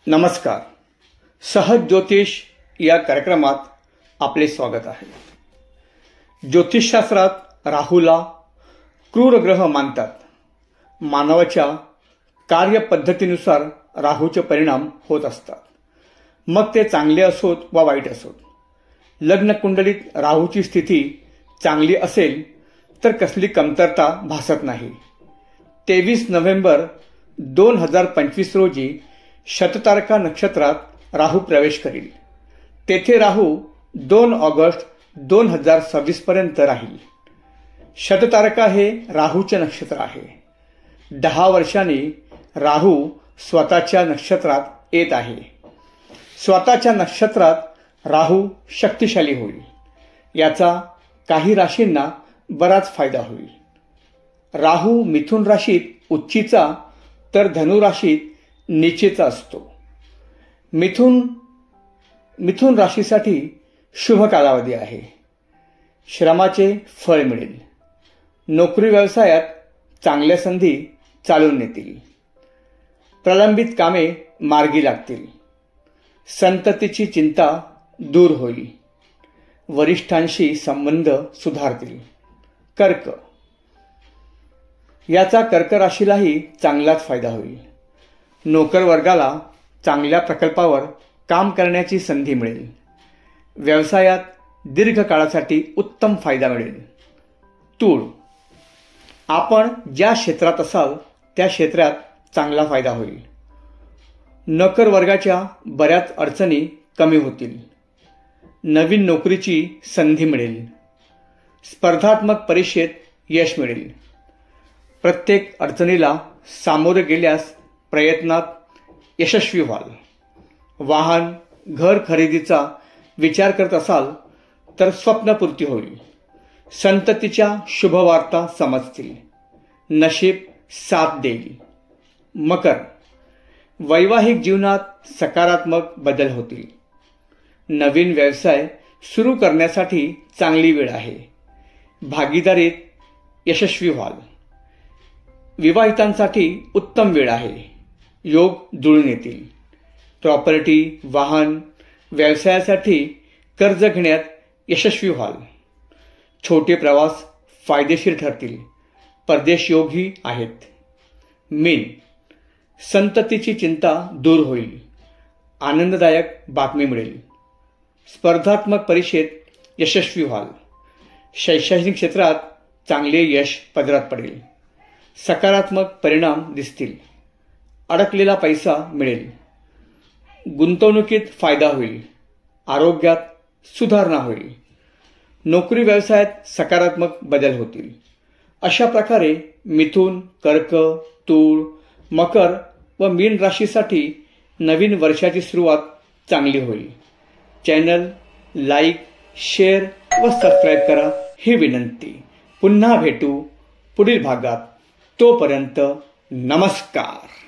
नमस्कार. सहज ज्योतिष या कार्यक्रमात आपले स्वागत आहे. ज्योतिषशास्त्रात राहूला क्रूर ग्रह मानतात. मानवाच्या कार्यपद्धतीनुसार राहूचे परिणाम होत असतात, मग ते चांगले असोत वा वाईट असोत. लग्न कुंडलीत राहूची स्थिती चांगली असेल तर कसली कमतरता भासत नाही. 23 नोव्हेंबर 2025 रोजी शततारका नक्षत्रात राहू प्रवेश करील. तेथे राहू 2 ऑगस्ट 2026 पर्यंत राहील. शततारका हे राहूचे नक्षत्र आहे. 10 वर्षांनी राहू स्वतःच्या नक्षत्रात येत आहे. स्वतःच्या नक्षत्रात राहू शक्तिशाली होईल. याचा काही राशींना बराच फायदा होईल. राहू मिथुन राशीत उच्चीचा तर धनु राशीत नीचेचा असतो. मिथुन राशीसाठी शुभ कालावधी आहे. श्रमाचे फळ मिळेल. नोकरी व्यवसायात चांगल्या संधी चालून येतील. प्रलंबित कामे मार्गी लागतील. संततीची चिंता दूर होईल. वरिष्ठांशी संबंध सुधारतील. कर्क याचा कर्क राशीलाही चांगलाच फायदा होईल. नोकर वर्गाला चांगल्या प्रकल्पावर काम करण्याची संधी मिळेल. व्यवसायात दीर्घकाळासाठी उत्तम फायदा मिळेल. तूळ आपण ज्या क्षेत्रात असाल त्या क्षेत्रात चांगला फायदा होईल. नोकर वर्गाच्या बऱ्याच अडचणी कमी होतील. नवीन नोकरीची संधी मिळेल. स्पर्धात्मक परीक्षेत यश मिळेल. प्रत्येक अडचणीला सामोरे गेल्यास प्रयत्नात यशस्वी व्हाल. वाहन घर खरेदीचा विचार करत असाल तर स्वप्नपूर्ती होईल. संततीच्या शुभवार्ता समजतील. नशीब साथ देईल. मकर वैवाहिक जीवनात सकारात्मक बदल होतील. नवीन व्यवसाय सुरू करण्यासाठी चांगली वेळ आहे. भागीदारीत यशस्वी व्हाल. विवाहितांसाठी उत्तम वेळ आहे. योग जुळून येतील. प्रॉपर्टी वाहन व्यवसायासाठी कर्ज घेण्यात यशस्वी व्हाल. छोटे प्रवास फायदेशीर ठरतील. परदेश योगही आहेत. मीन संततीची चिंता दूर होईल. आनंददायक बातमी मिळेल. स्पर्धात्मक परीक्षेत यशस्वी व्हाल. शैक्षणिक क्षेत्रात चांगले यश पदरात पडेल. सकारात्मक परिणाम दिसतील. अडकलेला पैसा मिळेल. गुंतवणुकीत फायदा होईल. आरोग्यात सुधारणा होईल. नोकरी व्यवसायात सकारात्मक बदल होतील. अशा प्रकारे मिथुन, कर्क, तूळ, मकर व मीन राशीसाठी नवीन वर्षाची सुरुवात चांगली होईल. चॅनल लाईक, शेअर व सबस्क्राईब करा ही विनंती. पुन्हा भेटू पुढील भागात. तोपर्यंत नमस्कार.